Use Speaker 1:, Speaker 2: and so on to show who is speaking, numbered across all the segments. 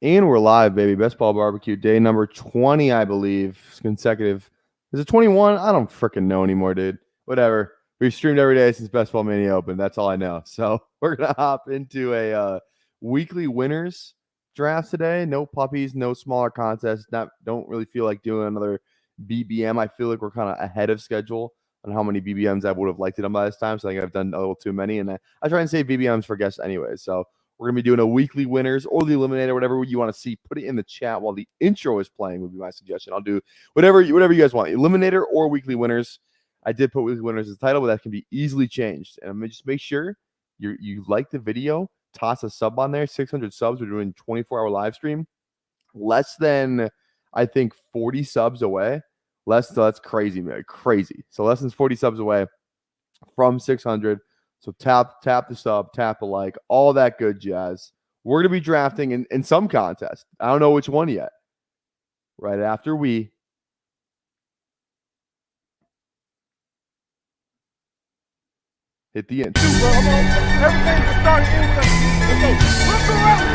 Speaker 1: And we're live, baby. Best Ball Barbecue, day number 20, I believe. Consecutive. Is it 21? I don't freaking know anymore, dude. Whatever. We've streamed every day since Best Ball Mania opened. That's all I know. So we're going to hop into a weekly winners draft today. No puppies, no smaller contests. Don't really feel like doing another BBM. I feel like we're kind of ahead of schedule on how many BBMs I would have liked it on by this time. So I think I've done a little too many. And I try and save BBMs for guests anyway. So we're going to be doing a weekly winners or the eliminator, whatever you want to see. Put it in the chat while the intro is playing would be my suggestion. I'll do whatever you guys want. Eliminator or weekly winners. I did put weekly winners as the title, but that can be easily changed. And I'm going to just make sure you like the video. Toss a sub on there. 600 subs. We're doing 24-hour live stream. Less than, I think, 40 subs away. That's crazy, man. Crazy. So less than 40 subs away from 600. So tap the sub, tap a like, all that good jazz. We're going to be drafting in some contest. I don't know which one yet. Right after we hit the end.
Speaker 2: Everything's starting instantly. Let's go around.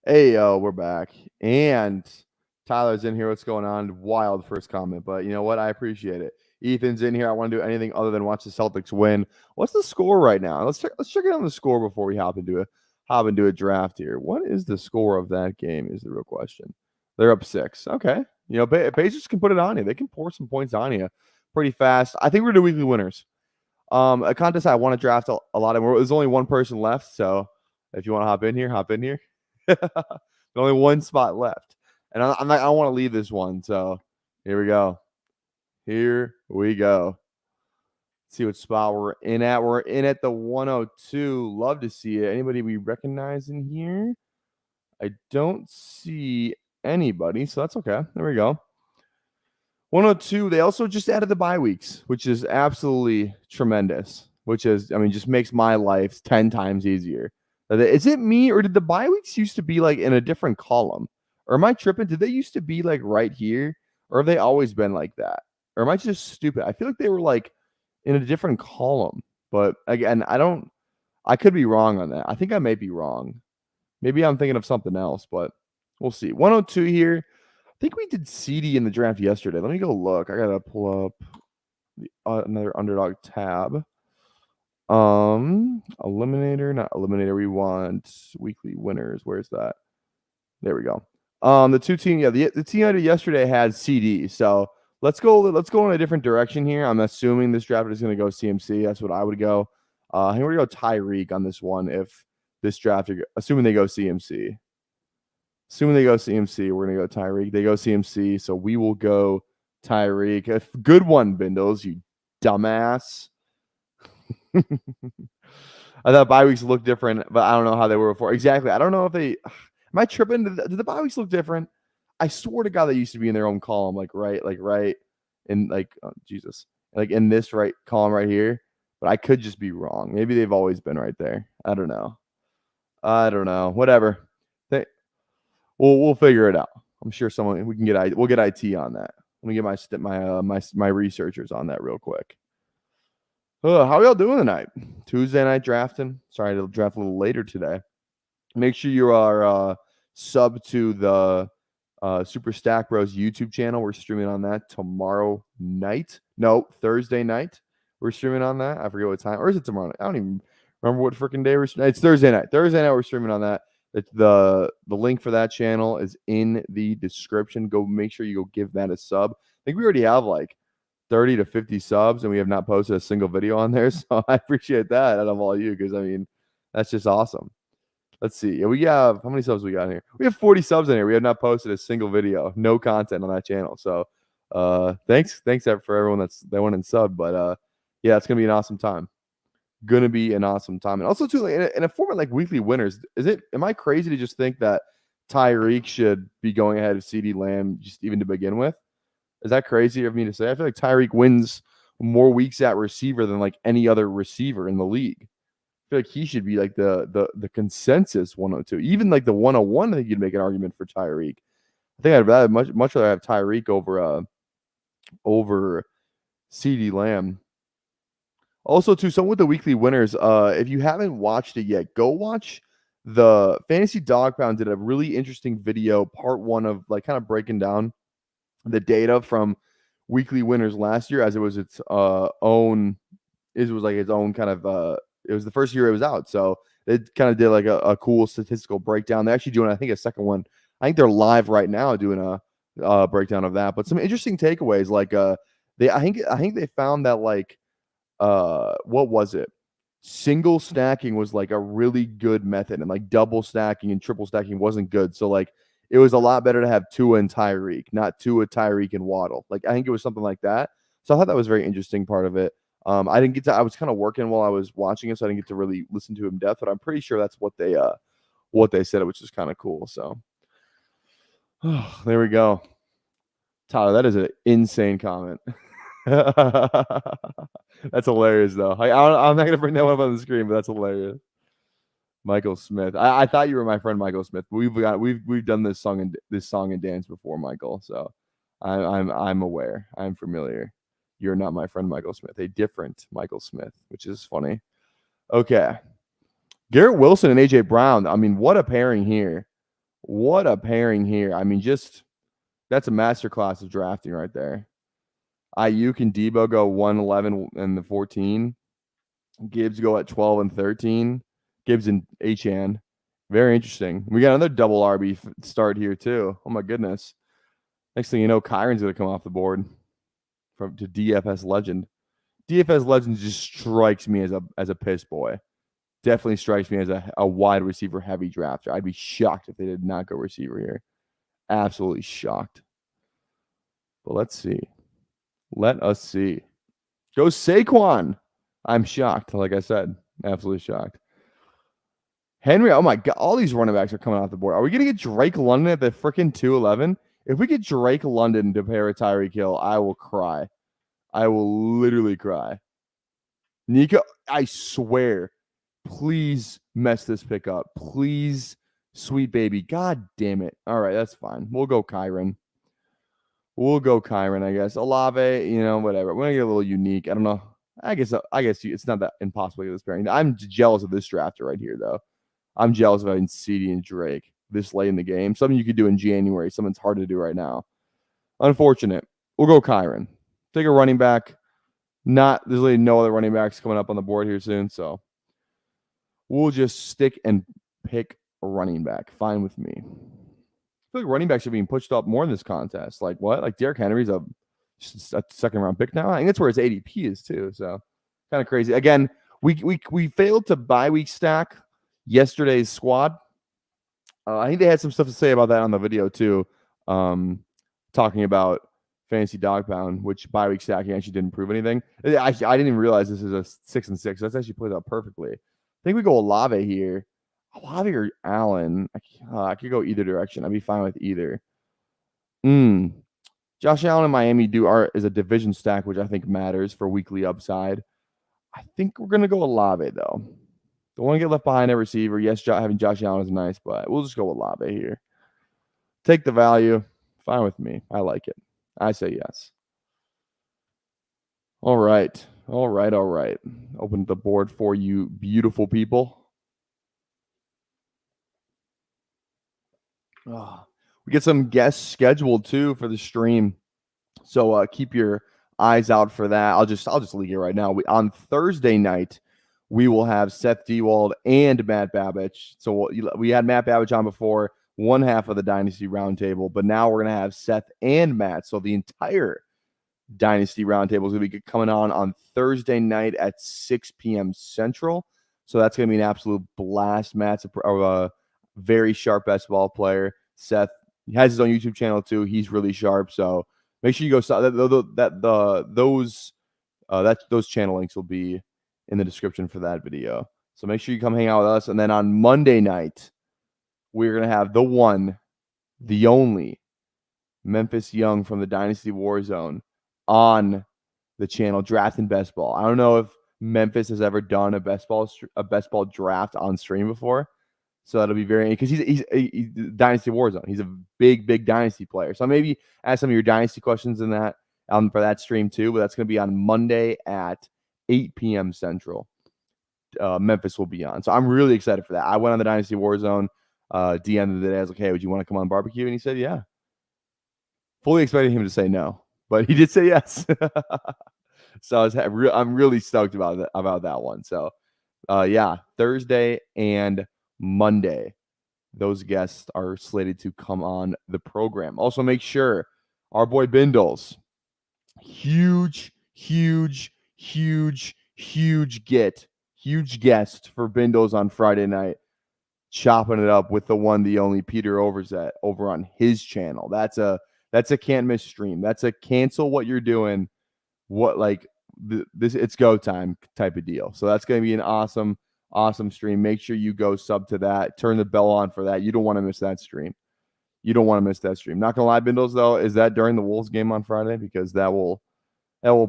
Speaker 1: Hey, yo, we're back. And Tyler's in here. What's going on? Wild first comment, but you know what? I appreciate it. Ethan's in here. I want to do anything other than watch the Celtics win. What's the score right now? Let's check it on the score before we hop into a draft here. What is the score of that game is the real question. They're up 6. Okay. You know, Pacers can put it on you. They can pour some points on you pretty fast. I think we're going to do weekly winners. A contest I want to draft a lot of. There's only one person left, so if you want to hop in here. Only one spot left, and I don't want to leave this one. So here we go. Let's see what spot we're in at. We're in at the 102. Love to see it. Anybody we recognize in here? I don't see anybody, so that's okay. There we go. 102. They also just added the bye weeks, which is absolutely tremendous. Which is, I mean, just makes my life 10 times easier. Is it me, or did the bye weeks used to be like in a different column? Or am I tripping? Did they used to be like right here? Or have they always been like that? Or am I just stupid? I feel like they were like in a different column. But again, I could be wrong on that. I think I may be wrong. Maybe I'm thinking of something else, but we'll see. 102 here. I think we did CD in the draft yesterday. Let me go look. I got to pull up another Underdog tab. Eliminator, not eliminator. We want weekly winners. Where's that? There we go. The two team, yeah, the team I did yesterday had CD. So let's go in a different direction here. I'm assuming this draft is going to go CMC. That's what I would go. Here we go Tyreek on this one. If this draft, assuming they go CMC. Assuming they go CMC, we're going to go Tyreek. They go CMC, so we will go Tyreek. A good one, Bindles, you dumbass. I thought bye weeks look different, but I don't know how they were before. Exactly. I don't know if they. Am I tripping? Did the bye weeks look different? I swear to God, they used to be in their own column, like right in oh, Jesus, like in this right column right here. But I could just be wrong. Maybe they've always been right there. I don't know. Whatever. We'll figure it out. I'm sure we'll get IT on that. Let me get my researchers on that real quick. How y'all doing tonight? Tuesday night drafting. Sorry to draft a little later today. Make sure you are sub to the Super Stack Bros YouTube channel. We're streaming on that tomorrow night. No, Thursday night. We're streaming on that. I forget what time. Or is it tomorrow night? I don't even remember what freaking day it's Thursday night. Thursday night we're streaming on that. The link for that channel is in the description. Go make sure you go give that a sub. I think we already have like 30 to 50 subs, and we have not posted a single video on there. So I appreciate that out of all you, because I mean, that's just awesome. Let's see. Yeah, we have, how many subs we got in here? We have 40 subs in here. We have not posted a single video, no content on that channel. So thanks for everyone that went and subbed. But yeah, it's gonna be an awesome time. And also too, like, in a format like weekly winners, am I crazy to just think that Tyreek should be going ahead of CeeDee Lamb just even to begin with? Is that crazy of me to say? I feel like Tyreek wins more weeks at receiver than like any other receiver in the league. I feel like he should be like the consensus 102. Even like the 101, I think you'd make an argument for Tyreek. I think I'd rather much rather have Tyreek over CeeDee Lamb. Also, too, some with the weekly winners. If you haven't watched it yet, go watch the Fantasy Dog Pound did a really interesting video, part 1 of like kind of breaking down the data from weekly winners last year as it was its own. It was like its own kind of. It was the first year it was out, so it kind of did like a cool statistical breakdown. They're actually doing, I think, a second one. I think they're live right now doing a breakdown of that. But some interesting takeaways, like I think they found that like what was it? Single stacking was like a really good method, and like double stacking and triple stacking wasn't good. So like it was a lot better to have Tua and Tyreek, not Tua, Tyreek, and Waddle. Like I think it was something like that. So I thought that was a very interesting part of it. I didn't get to. I was kind of working while I was watching it, so I didn't get to really listen to it in depth. But I'm pretty sure that's what they said, which is kind of cool. So there we go, Tyler. That is an insane comment. That's hilarious, though. I'm not gonna bring that one up on the screen, but that's hilarious. Michael Smith. I thought you were my friend Michael Smith. But we've done this song and dance before, Michael. So I'm aware. I'm familiar. You're not my friend Michael Smith. A different Michael Smith, which is funny. Okay. Garrett Wilson and AJ Brown. I mean, what a pairing here. What a pairing here. I mean, just that's a masterclass of drafting right there. Ayuk and Debo go 111 and the 14. Gibbs go at 12 and 13. Gibbs and Achan. Very interesting. We got another double RB start here too. Oh my goodness. Next thing you know, Kyron's going to come off the board to DFS Legend. DFS Legend just strikes me as a piss boy. Definitely strikes me as a wide receiver heavy drafter. I'd be shocked if they did not go receiver here. Absolutely shocked. But let's see. Let us see. Go Saquon. I'm shocked. Like I said, absolutely shocked. Henry, oh my God. All these running backs are coming off the board. Are we going to get Drake London at the freaking 211? If we get Drake London to pair with Tyreek Hill, I will cry. I will literally cry. Nico, I swear, please mess this pick up. Please, sweet baby. God damn it. All right, that's fine. We'll go Kyron. I guess. Olave, whatever. We're going to get a little unique. I don't know. I guess it's not that impossible to get this pairing. I'm jealous of this drafter right here, though. I'm jealous of having CeeDee and Drake this late in the game. Something you could do in January. Something's hard to do right now. Unfortunate. We'll go Kyron. Take a running back. There's really no other running backs coming up on the board here soon, so we'll just stick and pick a running back. Fine with me. I feel like running backs are being pushed up more in this contest. Like what? Like Derrick Henry's a second round pick now. I think that's where his ADP is too. So kind of crazy. Again, we failed to bye week stack yesterday's squad. I think they had some stuff to say about that on the video too. Talking about Fantasy Dog Pound, which bye week stacking actually didn't prove anything. I didn't even realize this is a 6 and 6. That's actually played out perfectly. I think we go Olave here. Olave or Allen. I could go either direction. I'd be fine with either. Josh Allen and Miami is a division stack, which I think matters for weekly upside. I think we're gonna go Olave though. Don't want to get left behind at receiver. Yes, having Josh Allen is nice, but we'll just go Olave here. Take the value. Fine with me. I like it. I say yes. All right. Open the board for you, beautiful people. We get some guests scheduled too for the stream, so keep your eyes out for that. I'll just leak it right now. On Thursday night, we will have Seth Dewald and Matt Babbage. So we had Matt Babbage on before, one half of the Dynasty Roundtable, but now we're going to have Seth and Matt. So the entire Dynasty Roundtable is going to be coming on Thursday night at 6 p.m. Central. So that's going to be an absolute blast. Matt's a very sharp basketball player. Seth has his own YouTube channel too. He's really sharp. So make sure you go. Those channel links will be in the description for that video. So make sure you come hang out with us. And then on Monday night, we're going to have the one, the only, Memphis Young from the Dynasty Warzone on the channel Draft and Best Ball. I don't know if Memphis has ever done a best ball draft on stream before. So that'll be very, because he's Dynasty Warzone. He's a big Dynasty player. So maybe ask some of your Dynasty questions in that for that stream too. But that's going to be on Monday at 8 p.m. Central. Memphis will be on. So I'm really excited for that. I went on the Dynasty Warzone DM the day. I was like, hey, would you want to come on barbecue? And he said, yeah. Fully expecting him to say no, but he did say yes. So I'm really stoked about that one. So yeah, Thursday and Monday, those guests are slated to come on the program. Also, make sure our boy Bindles, huge guest for Bindles on Friday night, chopping it up with the one, the only Peter Overzet over on his channel. That's a can't miss stream. That's a cancel what you're doing. What like this? It's go time type of deal. So that's going to be an awesome stream. Make sure you go sub to that. Turn the bell on for that. You don't want to miss that stream. You don't want to miss that stream. Not gonna lie, Bindles, though, is that during the Wolves game on Friday? Because that will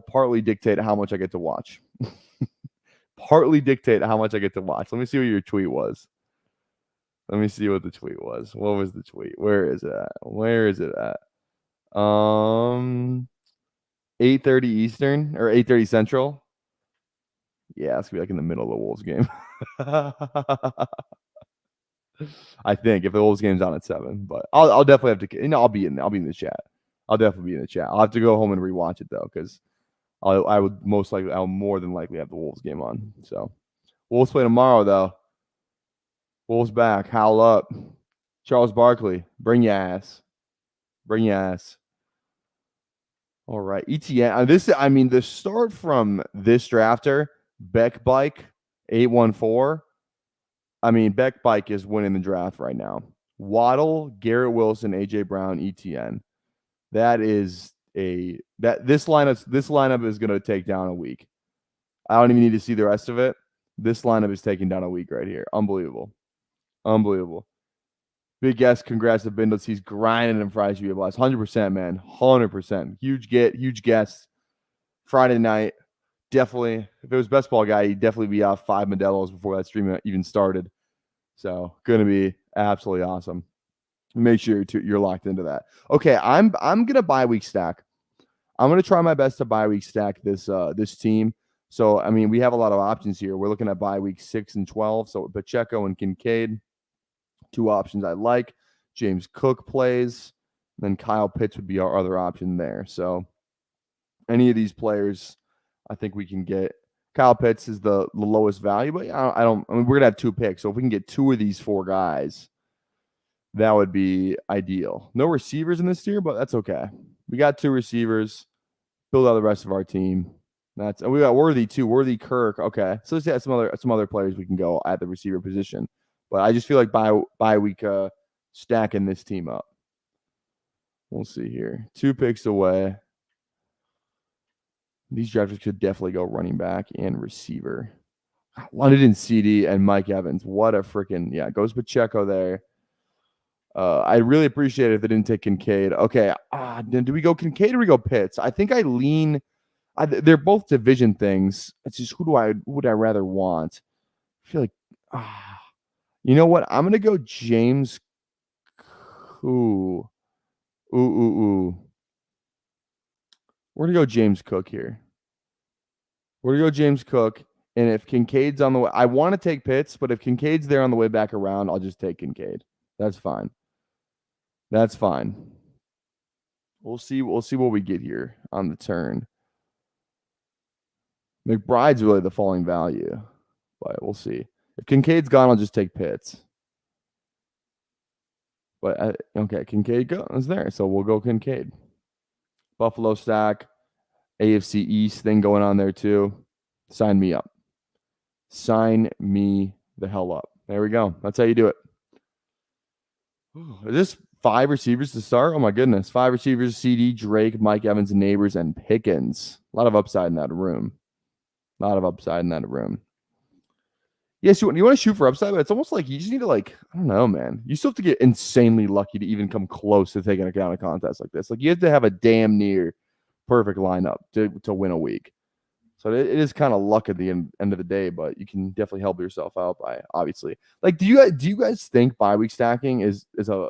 Speaker 1: partly dictate how much I get to watch. Partly dictate how much I get to watch. Let me see what your tweet was. Let me see what the tweet was. What was the tweet? Where is it at? 8:30 Eastern or 8:30 Central. Yeah, it's gonna be like in the middle of the Wolves game. I think if the Wolves game's on at 7, but I'll definitely have to. I'll be in the chat. I'll definitely be in the chat. I'll have to go home and rewatch it though, because I'll more than likely have the Wolves game on. So Wolves play tomorrow though. Wolves back. Howl up. Charles Barkley, bring your ass. Bring your ass. All right, ETN. The start from this drafter, Beck Bike 814. Beck Bike is winning the draft right now. Waddle, Garrett Wilson, AJ Brown, ETN. This lineup is going to take down a week. I don't even need to see the rest of it. This lineup is taking down a week right here. Unbelievable. Big guest. Congrats to Bindles. He's grinding and Friday should be a blast. 100%, man. 100%. Huge guest. Friday night. Definitely. If it was best ball guy, he'd definitely be off 5 Modelos before that stream even started. So going to be absolutely awesome. Make sure you're locked into that. Okay, I'm gonna bye week stack. I'm gonna try my best to bye week stack this team. So we have a lot of options here. We're looking at bye week 6 and 12. So Pacheco and Kincaid, 2 options I like. James Cook plays, then Kyle Pitts would be our other option there. So any of these players, I think we can get. Kyle Pitts is the lowest value, but we're gonna have 2 picks. So if we can get 2 of these 4 guys, that would be ideal. No receivers in this tier, but that's okay. We got 2 receivers. Build out the rest of our team. We got Worthy too. Worthy, Kirk. Okay, so let's have some other players we can go at the receiver position. But I just feel like bye week stacking this team up. We'll see here. 2 picks away. These drafters could definitely go running back and receiver. London CD and Mike Evans. What a freaking goes Pacheco there. I really appreciate it if they didn't take Kincaid. Okay, then do we go Kincaid or we go Pitts? I think I lean. They're both division things. It's just who would I rather want? I feel like you know what? I'm gonna go James. Ooh. We're gonna go James Cook here. We're gonna go James Cook, and if Kincaid's on the way, I want to take Pitts, but if Kincaid's there on the way back around, I'll just take Kincaid. That's fine. We'll see what we get here on the turn. McBride's really the falling value, but we'll see. If Kincaid's gone, I'll just take Pitts. But okay, Kincaid goes there, so we'll go Kincaid. Buffalo stack, AFC East thing going on there too. Sign me up. Sign me the hell up. There we go. That's how you do it. Is this 5 receivers to start? Oh my goodness. 5 receivers, CD, Drake, Mike Evans, Neighbors, and Pickens. A lot of upside in that room. Yes, you want to shoot for upside, but it's almost like you just need to like I don't know, man. You still have to get insanely lucky to even come close to taking a contest like this. Like you have to have a damn near perfect lineup to win a week. So it is kind of luck at the end of the day, but you can definitely help yourself out by obviously. Like, do you guys think bye week stacking is a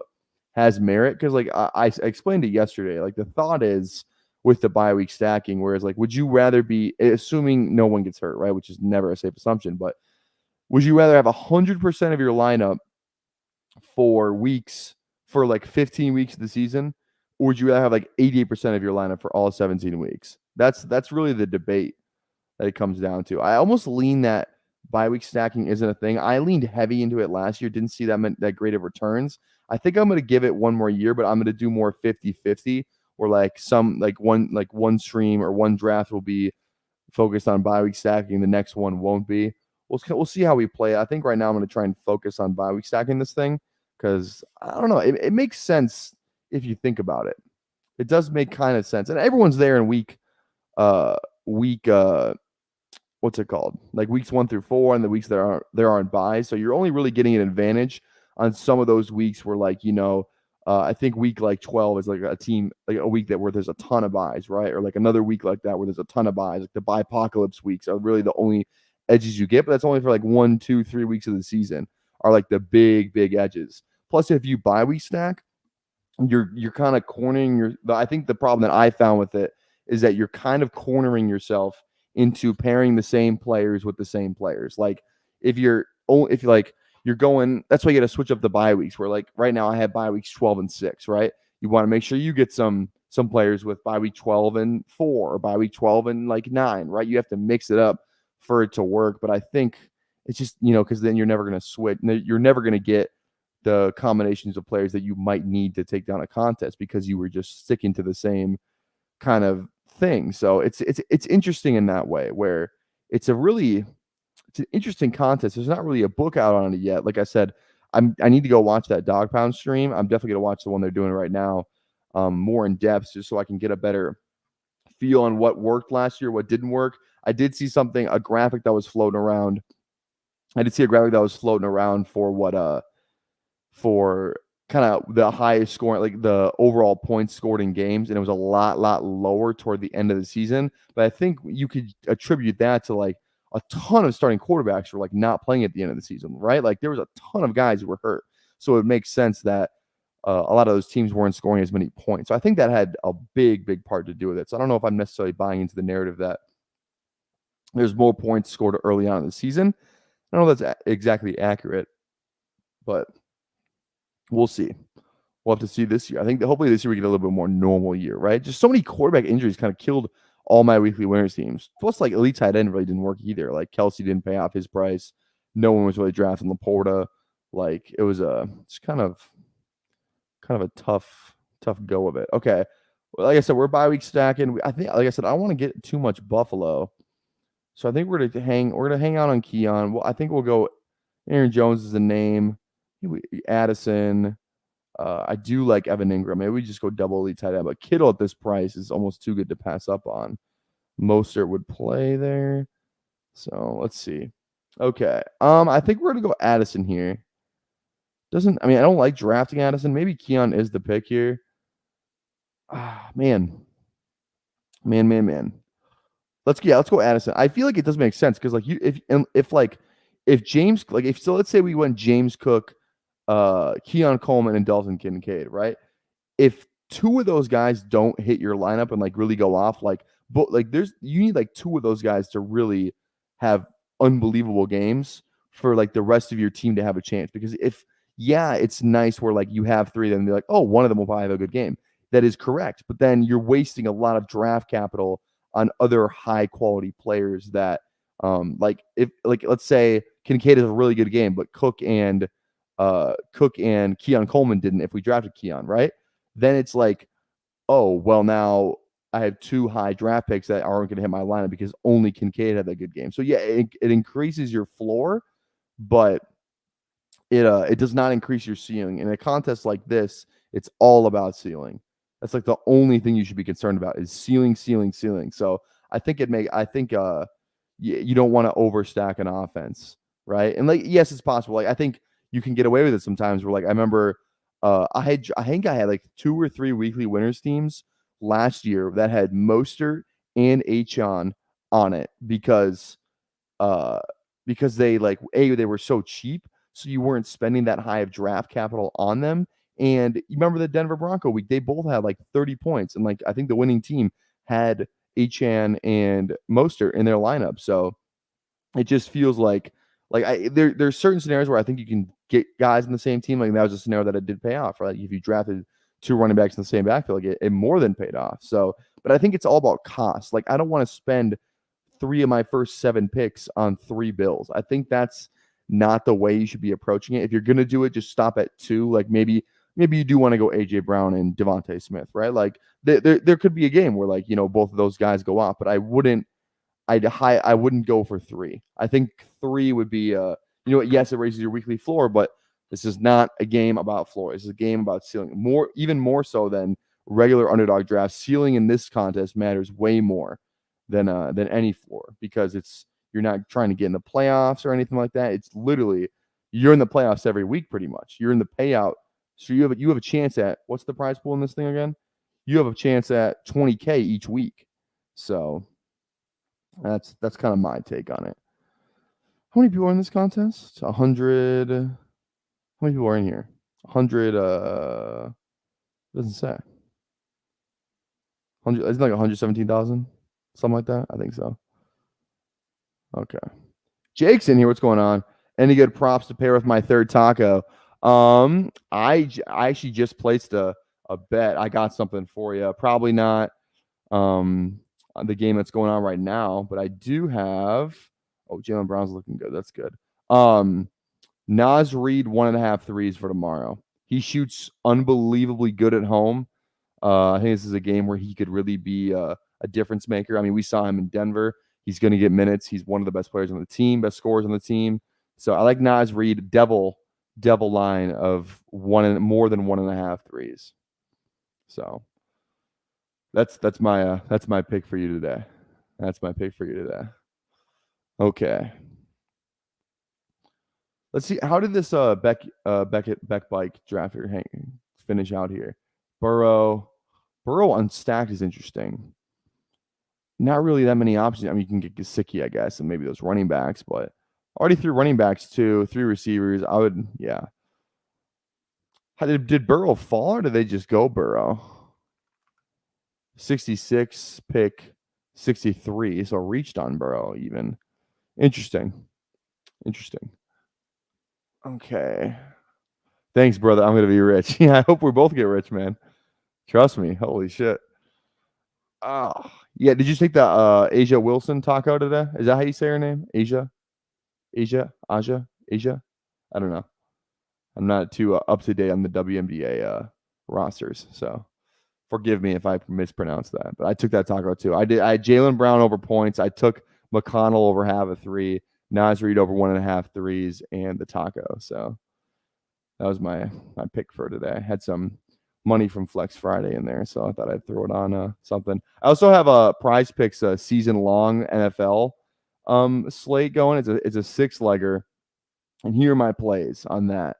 Speaker 1: has merit? Because like I explained it yesterday. Like the thought is with the bye week stacking, whereas like would you rather be assuming no one gets hurt, right? Which is never a safe assumption, but would you rather have 100% of your lineup for weeks for like 15 weeks of the season, or would you rather have like 88% of your lineup for all 17 weeks? That's really the debate that it comes down to. I almost lean that bye week stacking isn't a thing. I leaned heavy into it last year, didn't see that great of returns. I think I'm going to give it one more year, but I'm going to do more 50-50 or like one stream or one draft will be focused on bye week stacking, the next one won't be. We'll see how we play. I think right now I'm going to try and focus on bye week stacking this thing because I don't know. It makes sense if you think about it. It does make kind of sense, and everyone's there in week what's it called? Like weeks 1 through 4 and the weeks that aren't buys. So you're only really getting an advantage on some of those weeks where like, I think week like 12 is like a week where there's a ton of buys, right? Or like another week like that where there's a ton of buys. Like the buy apocalypse weeks are really the only edges you get, but that's only for like 1, 2, 3 weeks of the season are like the big edges. Plus, if you bye week stack, you're kind of cornering I think the problem that I found with it is that you're kind of cornering yourself into pairing the same players with the same players. Like if you're like you're going, that's why you got to switch up the bye weeks. Where like right now I have bye weeks 12 and 6, right? You want to make sure you get some players with bye week 12 and 4 or bye week 12 and like 9, right? You have to mix it up for it to work. But I think it's just because then you're never going to switch. You're never going to get the combinations of players that you might need to take down a contest because you were just sticking to the same kind of thing. So it's interesting in that way where it's an interesting contest. There's not really a book out on it yet. Like I said, I need to go watch that Dog Pound stream. I'm definitely gonna watch the one they're doing right now, more in depth, just so I can get a better feel on what worked last year, what didn't work. I did see a graphic that was floating around. I did see a graphic that was floating around for for kind of the highest scoring, like the overall points scored in games, and it was a lot lower toward the end of the season. But I think you could attribute that to like a ton of starting quarterbacks were like not playing at the end of the season, right? Like there was a ton of guys who were hurt, so it makes sense that a lot of those teams weren't scoring as many points. So I think that had a big part to do with it. So I don't know if I'm necessarily buying into the narrative that there's more points scored early on in the season. I don't know if that's exactly accurate, but we'll see. We'll have to see this year. I think that hopefully this year we get a little bit more normal year, right? Just so many quarterback injuries kind of killed all my weekly winners teams. Plus, like elite tight end really didn't work either. Like Kelsey didn't pay off his price. No one was really drafting Laporta. Like it was it's kind of a tough go of it. Okay. Well, like I said, we're bye week stacking. I think, like I said, I don't want to get too much Buffalo. So I think we're gonna hang out on Keon. Well, I think we'll go Aaron Jones is a name. Addison. I do like Evan Ingram. Maybe we just go double elite tight end. But Kittle at this price is almost too good to pass up on. Mostert would play there. So let's see. Okay. I think we're gonna go Addison here. I don't like drafting Addison. Maybe Keon is the pick here. Man. Let's go Addison. I feel like it does make sense because like if James let's say we went James Cook, Keon Coleman and Dalton Kincaid, right? If two of those guys don't hit your lineup and like really go off, you need like two of those guys to really have unbelievable games for like the rest of your team to have a chance. Because it's nice where like you have three of them, they're like, oh, one of them will probably have a good game. That is correct. But then you're wasting a lot of draft capital on other high quality players that let's say Kincaid is a really good game, but Cook and Keon Coleman didn't if we drafted Keon, right? Then it's like, oh, well, now I have two high draft picks that aren't going to hit my lineup because only Kincaid had that good game. So yeah, it increases your floor, but it does not increase your ceiling. In a contest like this, it's all about ceiling. That's like the only thing you should be concerned about is ceiling. So I think you don't want to overstack an offense, right? And like, yes, it's possible. Like, I think you can get away with it sometimes. Where like I remember, I think I had like 2 or 3 weekly winners teams last year that had Mostert and Achon on it uh because they like they were so cheap, so you weren't spending that high of draft capital on them. And you remember the Denver Bronco week, they both had like 30 points, and like I think the winning team had Achan and Mostert in their lineup. So it just feels like there's certain scenarios where I think you can get guys in the same team. Like that was a scenario that it did pay off, right? If you drafted 2 running backs in the same backfield, like it more than paid off. So, but I think it's all about cost. Like I don't want to spend 3 of my first 7 picks on 3 Bills. I think that's not the way you should be approaching it. If you're gonna do it, just stop at 2. Like maybe you do want to go AJ Brown and Devontae Smith, right? Like there could be a game where like both of those guys go off, but I wouldn't go for 3. I think 3 would be yes, it raises your weekly floor, but this is not a game about floor. This is a game about ceiling. Even more so than regular underdog drafts. Ceiling in this contest matters way more than any floor, because you're not trying to get in the playoffs or anything like that. It's literally you're in the playoffs every week pretty much. You're in the payout. So you have a chance at, what's the prize pool in this thing again? You have a chance at 20K each week. So that's kind of my take on it. How many people are in this contest? 100. How many people are in here? 100. Doesn't say. 100. Isn't it like 117,000, something like that. I think so. Okay. Jake's in here. What's going on? Any good props to pair with my third taco? I actually just placed a bet. I got something for you. Probably not the game that's going on right now, but I do have. Oh, Jalen Brown's looking good. That's good. Nas Reed 1.5 threes for tomorrow. He shoots unbelievably good at home. I think this is a game where he could really be a difference maker. I mean, we saw him in Denver. He's going to get minutes. He's one of the best players on the team, best scorers on the team. So I like Nas Reed, devil line of more than 1.5 threes. So that's my pick for you today. That's my pick for you today. Okay. Let's see. How did this Beck bike draft here finish out here? Burrow unstacked is interesting. Not really that many options. I mean, you can get Gesicki, I guess, and maybe those running backs, but already 3 running backs too, 3 receivers. I would, yeah. Did Burrow fall, or did they just go Burrow? 66 pick, 63. So reached on Burrow even. Interesting. Okay. Thanks, brother. I'm gonna be rich. Yeah, I hope we both get rich, man. Trust me. Holy shit. Oh, yeah. Did you take the Asia Wilson taco today? Is that how you say her name? Asia? Asia? I don't know. I'm not too up to date on the WNBA rosters, so forgive me if I mispronounce that. But I took that taco too. I had Jalen Brown over points. I took McConnell over 0.5 3, Nas Reed over 1.5 threes, and the taco. So that was my pick for today. I had some money from Flex Friday in there, so I thought I'd throw it on something. I also have a Prize Picks season long NFL slate going. It's a 6-legger, and here are my plays on that.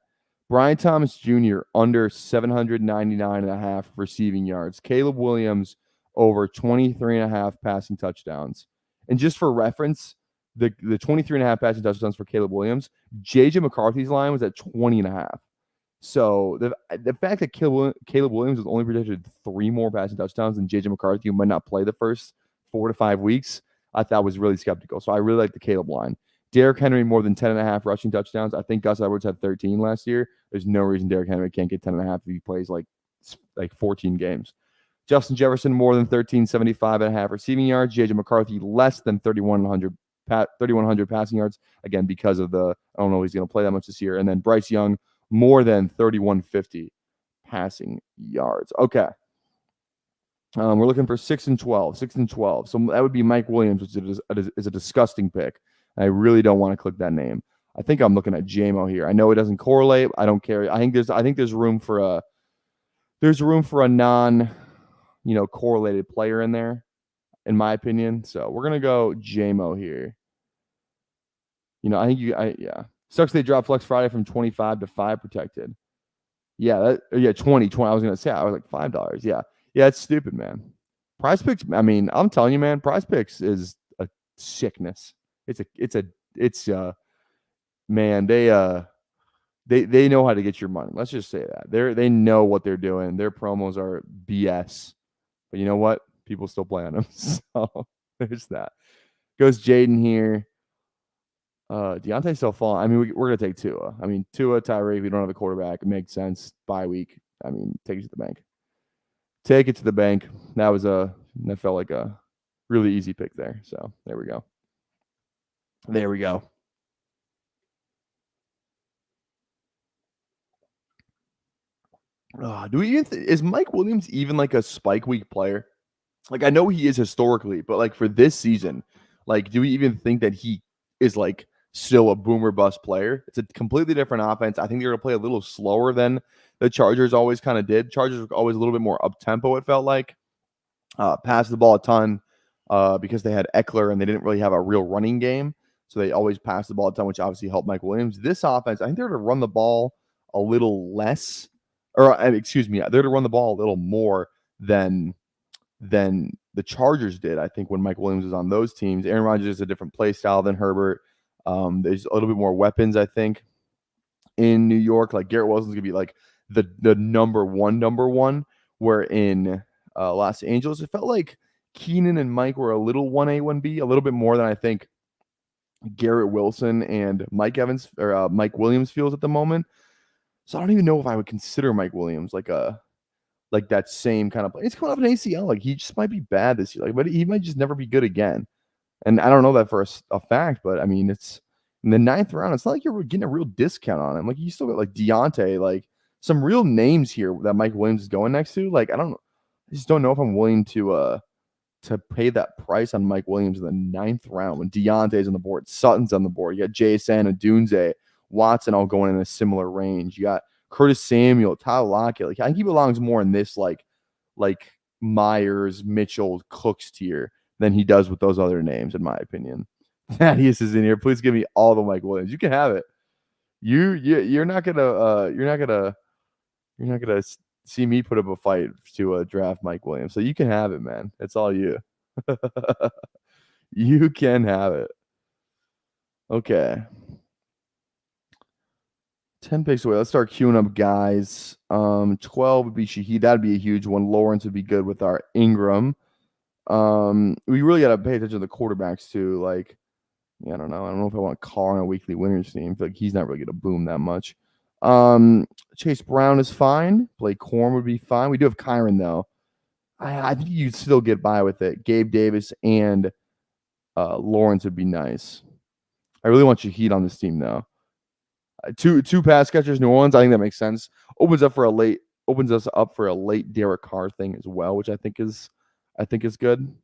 Speaker 1: Brian Thomas Jr. under 799.5 receiving yards. Caleb Williams over 23.5 passing touchdowns. And just for reference, the 23.5 passing touchdowns for Caleb Williams, JJ McCarthy's line was at 20.5. So the fact that Caleb Williams was only projected 3 more passing touchdowns than JJ McCarthy, who might not play the first 4 to 5 weeks, I thought was really skeptical. So I really like the Caleb line. Derrick Henry more than 10.5 rushing touchdowns. I think Gus Edwards had 13 last year. There's no reason Derrick Henry can't get 10.5 if he plays like 14 games. Justin Jefferson more than 1375.5 receiving yards. JJ McCarthy less than 3,100 passing yards. Again, because of I don't know if he's going to play that much this year. And then Bryce Young more than 3,150 passing yards. Okay. We're looking for 6 and 12. So that would be Mike Williams, which is a disgusting pick. I really don't want to click that name. I think I'm looking at JMO here. I know it doesn't correlate. I don't care. I think there's room for a non, correlated player in there, in my opinion. So we're gonna go JMO here. I think yeah. Sucks they dropped Flex Friday from 25 to 5 protected. Yeah, 20. I was gonna say I was like $5. Yeah. Yeah, it's stupid, man. Prize Picks, I mean, I'm telling you, man, Prize Picks is a sickness. It's man, they know how to get your money. Let's just say that. They know what they're doing. Their promos are BS. But you know what? People still play on them. So there's that. Goes Jaden here. Deontay's still falling. I mean, we're gonna take Tua. I mean, Tua, Tyreek. We don't have a quarterback. It makes sense. Bye week. I mean, take it to the bank. Take it to the bank. That felt like a really easy pick there. So there we go. There we go. Do we even is Mike Williams even like a spike week player? Like I know he is historically, but like for this season, like do we even think that he is like still a boomer bust player? It's a completely different offense. I think they're gonna play a little slower than the Chargers always kind of did. Chargers were always a little bit more up tempo. It felt like pass the ball a ton because they had Eckler and they didn't really have a real running game, so they always passed the ball a ton, which obviously helped Mike Williams. This offense, I think they're to run the ball a little less, or excuse me, they're to run the ball a little more than the Chargers did. I think when Mike Williams was on those teams, Aaron Rodgers is a different play style than Herbert. There's a little bit more weapons, I think, in New York. Like Garrett Wilson's gonna be like the number one, where in Los Angeles, it felt like Keenan and Mike were a little 1A, 1B, a little bit more than I think Garrett Wilson and Mike Evans or Mike Williams feels at the moment. So I don't even know if I would consider Mike Williams like that same kind of play. It's coming off an ACL. Like he just might be bad this year. Like, but he might just never be good again. And I don't know that for a fact, but I mean, it's in the 9th round. It's not like you're getting a real discount on him. Like you still got like Deontay, like some real names here that Mike Williams is going next to. Like I just don't know if I'm willing to pay that price on Mike Williams in the 9th round when Deontay's on the board, Sutton's on the board. You got Jason and Dunze, Watson all going in a similar range. You got Curtis Samuel, Tyler Lockett. Like I think he belongs more in this like Myers, Mitchell, Cooks tier than he does with those other names, in my opinion. Thaddeus is in here. Please give me all the Mike Williams. You can have it. You're not gonna see me put up a fight to draft Mike Williams. So you can have it, man. It's all you. You can have it. Okay. 10 picks away. Let's start queuing up guys. 12 would be Shaheed. That'd be a huge one. Lawrence would be good with our Ingram. We really got to pay attention to the quarterbacks too. Like, yeah, I don't know if I want to call on a weekly winners team. I feel like he's not really going to boom that much. Chase Brown is fine. Blake Corm would be fine. We do have Kyron though. I think you'd still get by with it. Gabe Davis and Lawrence would be nice. I really want Shaheed on this team though. Two pass catchers, New Orleans. I think that makes sense. Opens us up for a late Derek Carr thing as well, which I think is good.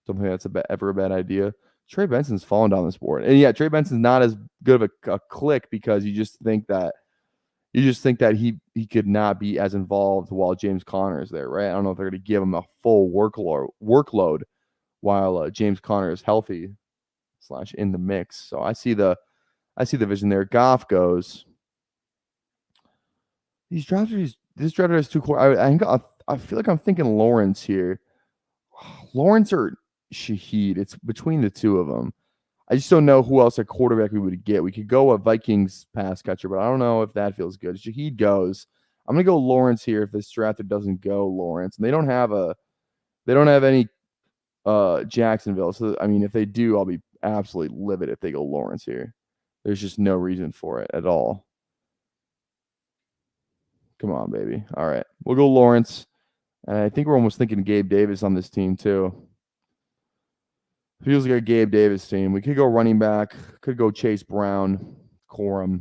Speaker 1: Don't think that's ever a bad idea. Trey Benson's fallen down this board, and yeah, Trey Benson's not as good of a click because you just think that he could not be as involved while James Conner is there, right? I don't know if they're going to give him a full workload while James Conner is healthy / in the mix. So I see the vision there. Goff goes. This draft has two core. I feel like I'm thinking Lawrence here. Lawrence or Shaheed. It's between the two of them. I just don't know who else at quarterback we would get. We could go a Vikings pass catcher, but I don't know if that feels good. Shaheed goes. I'm gonna go Lawrence here if this draft doesn't go Lawrence. And they don't have any Jacksonville. So I mean, if they do, I'll be absolutely livid if they go Lawrence here. There's just no reason for it at all. Come on, baby. All right. We'll go Lawrence. And I think we're almost thinking Gabe Davis on this team, too. Feels like a Gabe Davis team. We could go running back. Could go Chase Brown, Corum.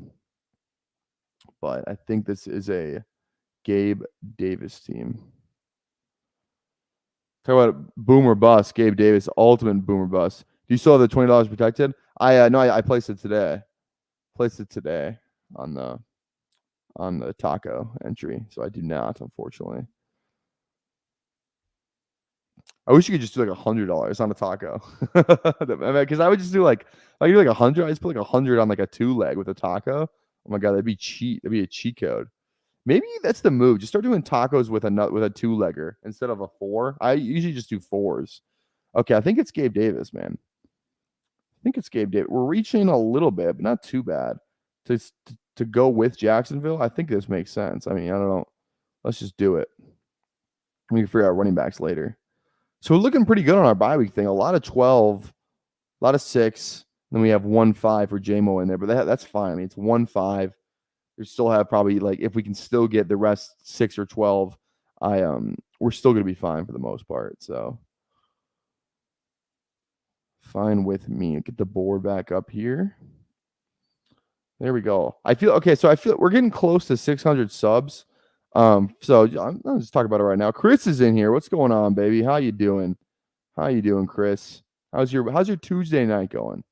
Speaker 1: But I think this is a Gabe Davis team. Talk about boomer bust. Gabe Davis, ultimate boomer bust. Do you still have the $20 protected? I placed it today. On the taco entry, so I do not, unfortunately. I wish you could just do like $100 on a taco. Because I would just do like, if I do like 100, I just put like 100 on like a 2-leg with a taco. Oh my god, that'd be cheat. That'd be a cheat code. Maybe that's the move. Just start doing tacos with a 2-legger instead of a 4. I usually just do 4s. Okay, I think it's Gabe Davis, man. I think it's Gabe Davis. We're reaching a little bit, but not too bad. To go with Jacksonville, I think this makes sense. I mean, I don't know. Let's just do it. We can figure out running backs later. So we're looking pretty good on our bye week thing. A lot of 12, a lot of 6. Then we have 1-5 for JMO in there, but that's fine. I mean, it's 1-5. We still have probably like if we can still get the rest 6 or 12, we're still gonna be fine for the most part. So fine with me. Get the board back up here. There we go. I feel okay. So I feel we're getting close to 600 subs. So I'll just talk about it right now. Chris is in here. What's going on, baby? How you doing? How you doing, Chris? How's your Tuesday night going?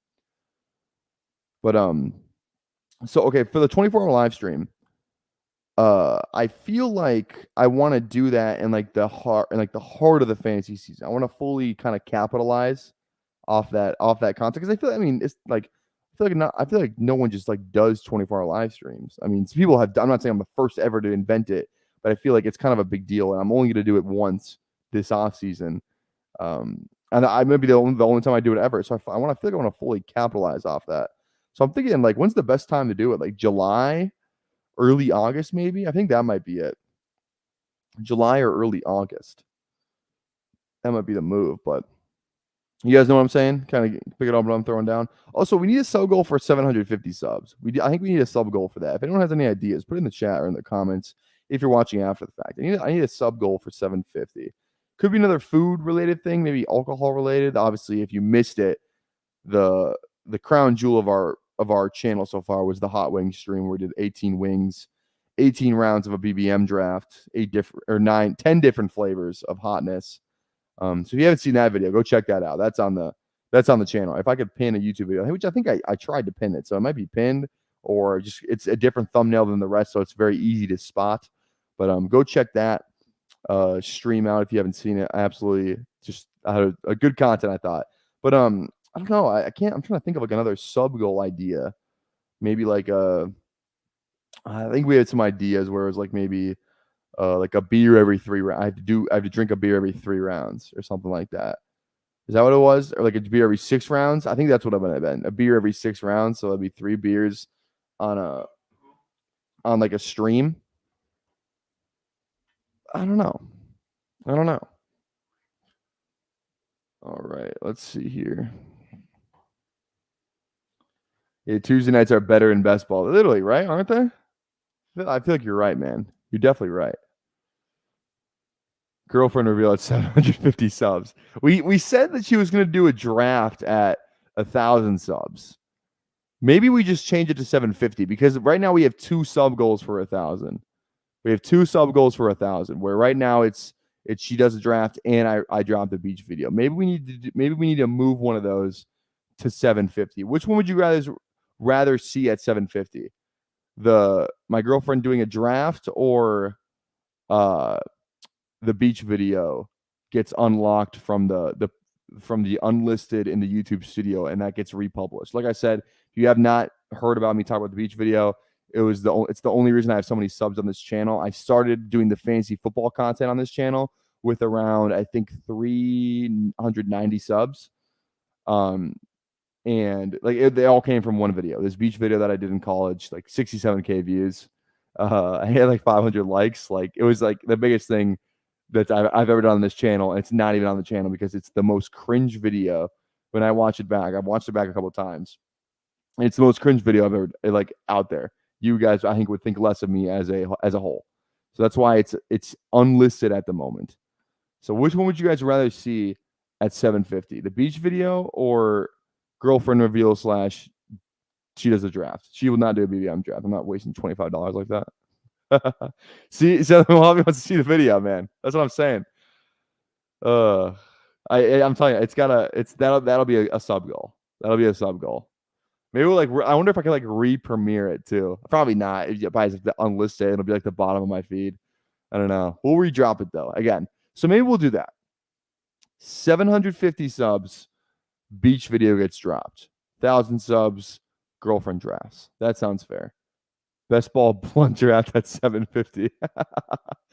Speaker 1: But so okay, for the 24-hour live stream, I feel like I want to do that in like the heart of the fantasy season. I want to fully kind of capitalize off that content because I feel it's like I feel like no one just like does 24-hour live streams. I mean, some people have. I'm not saying I'm the first ever to invent it, but I feel like it's kind of a big deal, and I'm only going to do it once this off season. And I may be the only time I do it ever. So I want to fully capitalize off that. So I'm thinking like, when's the best time to do it? Like July, early August, maybe. I think that might be it. July or early August. That might be the move, but. You guys know what I'm saying? Kind of pick it up what I'm throwing down. Also, we need a sub goal for 750 subs. I think we need a sub goal for that. If anyone has any ideas, put it in the chat or in the comments if you're watching after the fact. I need a sub goal for 750. Could be another food related thing, maybe alcohol related. Obviously, if you missed it, the crown jewel of our channel so far was the hot wing stream where we did 18 wings, 18 rounds of a BBM draft, 10 different flavors of hotness. So if you haven't seen that video, go check that out. That's on the channel. If I could pin a YouTube video, which I think I tried to pin it, so it might be pinned or just it's a different thumbnail than the rest, so it's very easy to spot. But go check that stream out if you haven't seen it. I absolutely just had a good content, I thought. But I don't know. I can't. I'm trying to think of like another sub goal idea. Maybe like I think we had some ideas where it was like maybe. Like a beer every 3 rounds. I have to drink a beer every 3 rounds or something like that. Is that what it was? Or like a beer every 6 rounds? I think that's what I'm gonna been. A beer every 6 rounds, so that'd be 3 beers on like a stream. I don't know. All right, let's see here. Yeah, Tuesday nights are better in best ball. Literally, right? Aren't they? I feel like you're right, man. You're definitely right. Girlfriend reveal at 750 subs. We said that she was going to do a draft at 1,000 subs. Maybe we just change it to 750 because right now we have 2 sub goals for 1,000. We have 2 sub goals for 1,000. Where right now it's she does a draft and I dropped the beach video. Maybe we need to move one of those to 750. Which one would you rather see at 750? My girlfriend doing a draft or the beach video gets unlocked from the unlisted in the YouTube studio and that gets republished. Like I said, if you have not heard about me talk about the beach video, it's the only reason I have so many subs on this channel. I started doing the fantasy football content on this channel with around I think 390 subs. And like they all came from one video. This beach video that I did in college, like 67K views. I had like 500 likes. Like it was like the biggest thing that I've ever done on this channel. And it's not even on the channel because it's the most cringe video. When I watch it back, I've watched it back a couple of times. And it's the most cringe video I've ever like out there. You guys, I think, would think less of me as a whole. So that's why it's unlisted at the moment. So which one would you guys rather see at 750? The beach video or girlfriend reveal / she does a draft? She will not do a BBM draft. I'm not wasting $25 like that. See, so Mojave wants to see the video, man. That's what I'm saying. I'm telling you, that'll be a sub goal. That'll be a sub goal. Maybe I wonder if I could re-premiere it too. Probably not. If you buy the unlisted, it'll be like the bottom of my feed. I don't know. We'll re-drop it though again. So maybe we'll do that. 750 subs, beach video gets dropped. 1,000 subs, girlfriend drafts. That sounds fair. Best ball blunt draft at 750.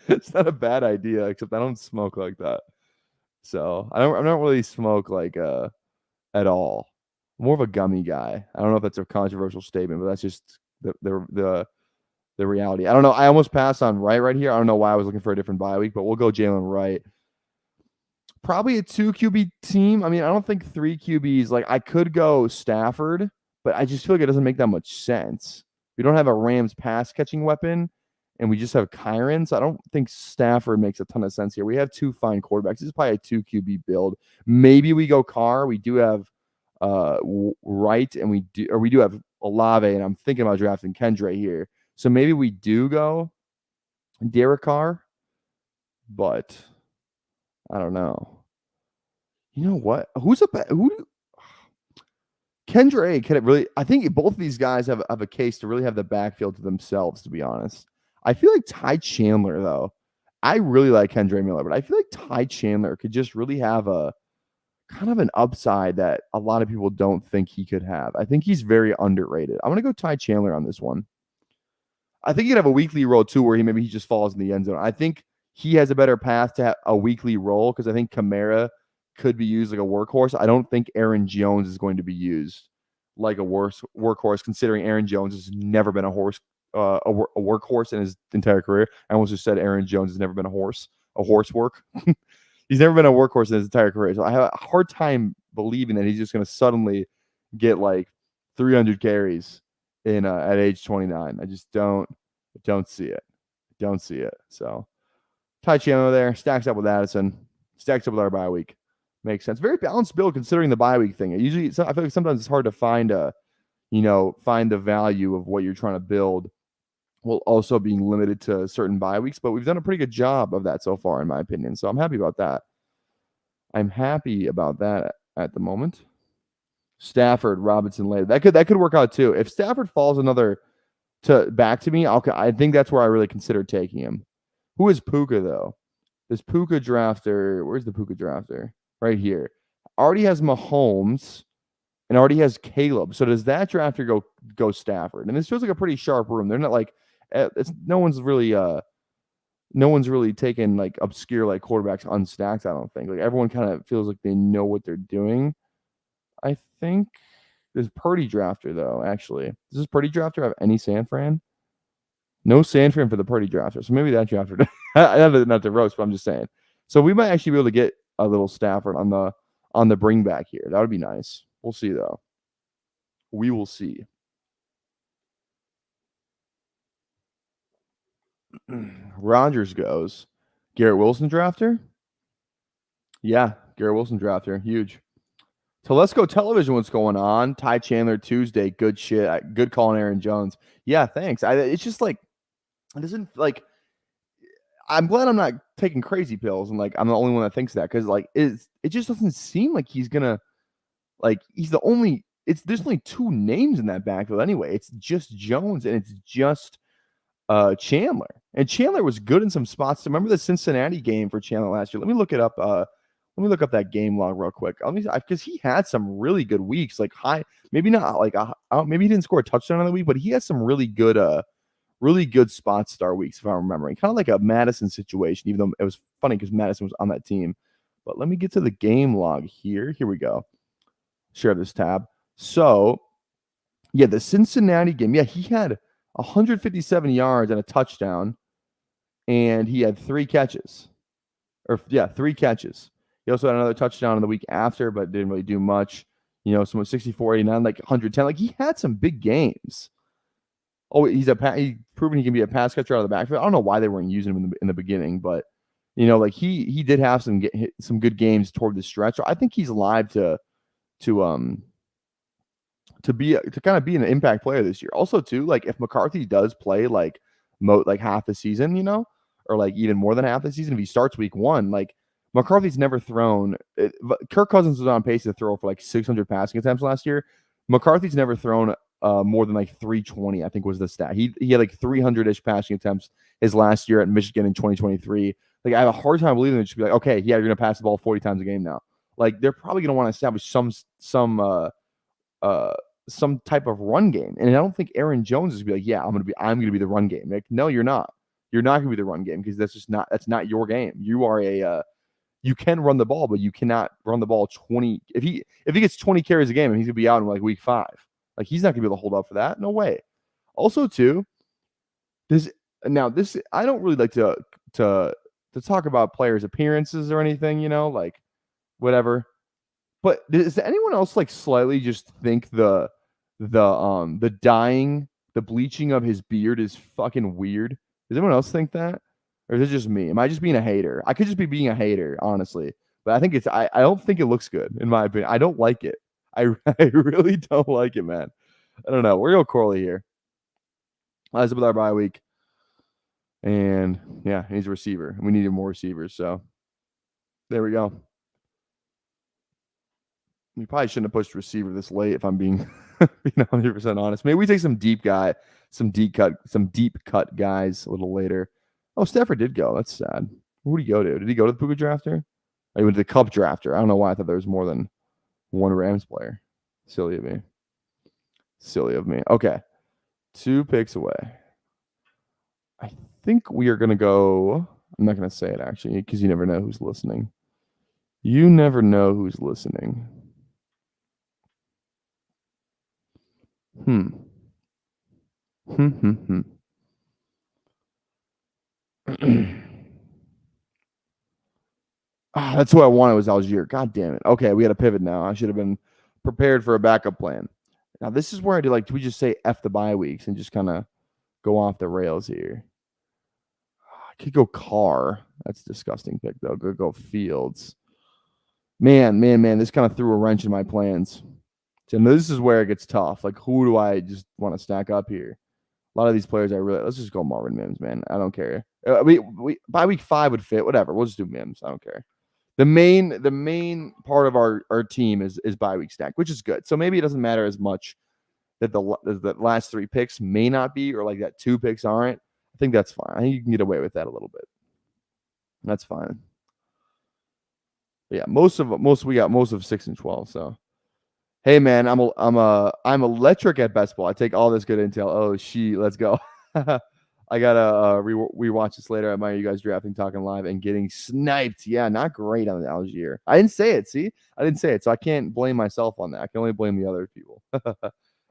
Speaker 1: It's not a bad idea, except I don't smoke like that. So I don't really smoke like at all. More of a gummy guy. I don't know if that's a controversial statement, but that's just the reality. I don't know. I almost passed on Wright right here. I don't know why I was looking for a different bye week, but we'll go Jalen Wright. Probably a 2 QB team. I mean, I don't think 3 QBs. Like, I could go Stafford, but I just feel like it doesn't make that much sense. We don't have a Rams pass catching weapon, and we just have Kyron. So I don't think Stafford makes a ton of sense here. We have 2 fine quarterbacks. This is probably a 2 QB build. Maybe we go Carr. We do have Wright, and we do have Olave, and I'm thinking about drafting Kendra here. So maybe we do go Derek Carr, but I don't know. You know what? Kendra A can it really? I think both of these guys have a case to really have the backfield to themselves, to be honest. I feel like Ty Chandler, though. I really like Kendra Miller, but I feel like Ty Chandler could just really have a kind of an upside that a lot of people don't think he could have. I think he's very underrated. I'm going to go Ty Chandler on this one. I think he'd have a weekly role, too, where he just falls in the end zone. I think he has a better path to have a weekly role because I think Kamara could be used like a workhorse. I don't think Aaron Jones is going to be used like a workhorse, considering Aaron Jones has never been a workhorse in his entire career. I almost just said Aaron Jones has never been a horse work. He's never been a workhorse in his entire career. So I have a hard time believing that he's just going to suddenly get like 300 carries at age 29. I just don't see it. Don't see it. So Ty Chandler there stacks up with Addison, stacks up with our bye week. Makes sense. Very balanced build considering the bye week thing. I feel like sometimes it's hard to find the value of what you're trying to build while also being limited to certain bye weeks. But we've done a pretty good job of that so far, in my opinion. So I'm happy about that. At the moment. Stafford, Robinson later. That could work out too. If Stafford falls back to me, I think that's where I really consider taking him. Who is Puka though? This Puka drafter. Where's the Puka drafter? Right here. Already has Mahomes and already has Caleb. So does that drafter go Stafford? And this feels like a pretty sharp room. They're not like no one's really taking like obscure like quarterbacks unstacked. I don't think like everyone kind of feels like they know what they're doing. I think there's Purdy drafter though. Actually, does this Purdy drafter have any San Fran? No San Fran for the Purdy drafter. So maybe that drafter. Not the roast, but I'm just saying. So we might actually be able to get a little Stafford on the bring back here. That would be nice. We'll see though. We will see. Rodgers goes. Garrett Wilson drafter? Yeah, Garrett Wilson drafter. Huge. So let's go television. What's going on? Ty Chandler Tuesday. Good shit. Good call on Aaron Jones. Yeah, thanks. It's just like, it doesn't like, I'm glad I'm not taking crazy pills and like I'm the only one that thinks that because like it just doesn't seem like he's gonna like there's only 2 names in that backfield anyway. It's just Jones and it's just Chandler. And Chandler was good in some spots. Remember the Cincinnati game for Chandler last year? Let me look it up. Let me look up that game log real quick. Because he had some really good weeks, like high, maybe not like maybe he didn't score a touchdown on the week, but he had some really good spot star weeks, if I'm remembering. Kind of like a Madison situation, even though it was funny because Madison was on that team. But let me get to the game log here. Here we go. Share this tab. So, yeah, the Cincinnati game. Yeah, he had 157 yards and a touchdown, and he had 3 catches. 3 catches. He also had another touchdown in the week after, but didn't really do much. Some 64, 89, like 110. Like, he had some big games. Oh, he's proven he can be a pass catcher out of the backfield. I don't know why they weren't using him in the beginning, but like he did have some good games toward the stretch. So I think he's live to kind of be an impact player this year. Also, too, like if McCarthy does play like half the season, or like even more than half the season, if he starts week 1, like McCarthy's never thrown. Kirk Cousins was on pace to throw for like 600 passing attempts last year. McCarthy's never thrown more than like 320, I think was the stat. He had like 300-ish passing attempts his last year at Michigan in 2023. Like I have a hard time believing they should be like, okay, yeah, you're gonna pass the ball 40 times a game now. Like they're probably gonna want to establish some type of run game. And I don't think Aaron Jones is gonna be like, yeah, I'm gonna be the run game. Like, no, you're not. You're not gonna be the run game because that's not your game. You are you can run the ball, but you cannot run the ball 20. If he gets 20 carries a game and he's gonna be out in like week 5, like he's not gonna be able to hold up for that. No way. Also, too, this I don't really like to talk about players' appearances or anything, like whatever. But does anyone else like slightly just think the dyeing, the bleaching of his beard is fucking weird? Does anyone else think that? Or is it just me? Am I just being a hater? I could just be being a hater, honestly. But I think I don't think it looks good, in my opinion. I don't like it. I really don't like it, man. I don't know. We're going to go Corley here. That's with our bye week. And yeah, he's a receiver. We needed more receivers. So there we go. We probably shouldn't have pushed receiver this late if I'm being 100% honest. Maybe we take some deep cut guys a little later. Oh, Stafford did go. That's sad. Who did he go to? Did he go to the Puka drafter? Oh, he went to the Cup drafter. I don't know why I thought there was more than one Rams player. Silly of me. Silly of me. Okay. 2 picks away. I think we are going to go. I'm not going to say it actually because you never know who's listening. You never know who's listening. That's who I wanted was Algier. God damn it. Okay, we got to pivot now. I should have been prepared for a backup plan. Now, this is where I do like, do we just say F the bye weeks and just kind of go off the rails here? I could go Carr. That's a disgusting pick, though. Go Fields. Man. This kind of threw a wrench in my plans. So this is where it gets tough. Like, who do I just want to stack up here? A lot of these players, let's just go Marvin Mims, man. I don't care. We by week 5 would fit. Whatever. We'll just do Mims. I don't care. The main part of our team is bye week stack, which is good. So maybe it doesn't matter as much that the last 3 picks may not be, or like that 2 picks aren't. I think that's fine. I think you can get away with that a little bit. That's fine. But yeah, we got most of 6 and 12. So hey man, I'm electric at best ball. I take all this good intel. Oh let's go. I gotta rewatch this later. I admire you guys drafting, talking live, and getting sniped. Yeah, not great on the Algier. I didn't say it. See, I didn't say it, so I can't blame myself on that. I can only blame the other people.